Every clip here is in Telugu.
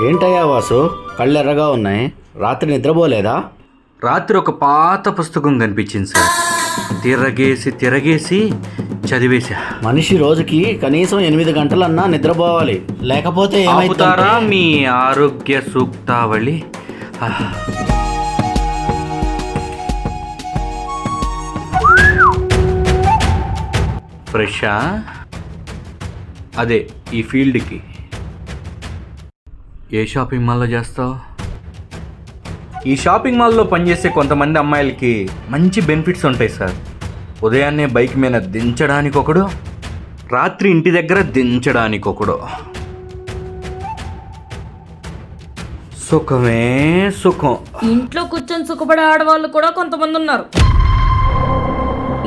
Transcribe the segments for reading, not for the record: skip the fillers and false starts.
ఏంటయ్యా వాసు, కళ్ళు ఎర్రగా ఉన్నాయి. రాత్రి నిద్రపోలేదా? రాత్రి ఒక పాత పుస్తకం కనిపించింది సార్. తిరగేసి చదివేశా. మనిషి రోజుకి కనీసం 8 గంటలన్నా నిద్రపోవాలి, లేకపోతే ఆపుతారా మీ ఆరోగ్య సూక్తావళి? ఫ్రెషా? అదే ఈ ఫీల్డ్కి ఏ షాపింగ్ మాల్లో చేస్తావు? ఈ షాపింగ్ మాల్లో పనిచేసే కొంతమంది అమ్మాయిలకి మంచి బెనిఫిట్స్ ఉంటాయి సార్. ఉదయాన్నే బైక్ మీద దించడానికి ఒకడు, రాత్రి ఇంటి దగ్గర దించడానికి ఒకడు. సుఖమే సుఖం. ఇంట్లో కూర్చొని సుఖపడే ఆడవాళ్ళు కూడా కొంతమంది ఉన్నారు.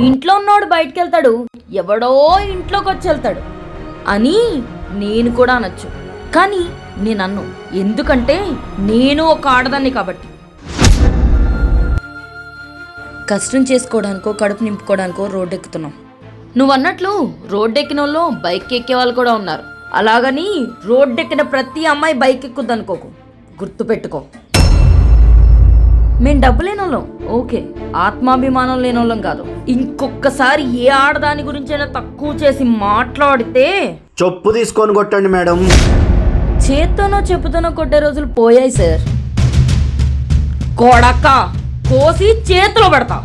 ఇంట్లో ఉన్నోడు బయటకు వెళ్తాడు, ఎవడో ఇంట్లోకి వచ్చి వెళ్తాడు అని నేను కూడా అనొచ్చు. కానీ నేను అన్ను, ఎందుకంటే నేను ఒక ఆడదాన్ని కాబట్టి. కష్టం చేసుకోవడానికో కడుపు నింపుకోవడానికో రోడ్డు ఎక్కుతున్నాం. నువ్వు అన్నట్లు రోడ్డు ఎక్కిన వాళ్ళు బైక్ ఎక్కే వాళ్ళు కూడా ఉన్నారు. అలాగని రోడ్డు ఎక్కిన ప్రతి అమ్మాయి బైక్ ఎక్కుద్ది అనుకోకు, గుర్తుపెట్టుకో. మేము డబ్బు లేని వాళ్ళం, ఓకే, ఆత్మాభిమానం లేని వాళ్ళం కాదు. ఇంకొకసారి ఏ ఆడదాని గురించైనా తక్కువ చేసి మాట్లాడితే చెప్పు తీసుకొని కొట్టండి మేడం. చేత్తోనో చెప్పుతోనో కొట్టే రోజులు పోయాయి సార్. కొడక కోసి చేతిలో పెడతా.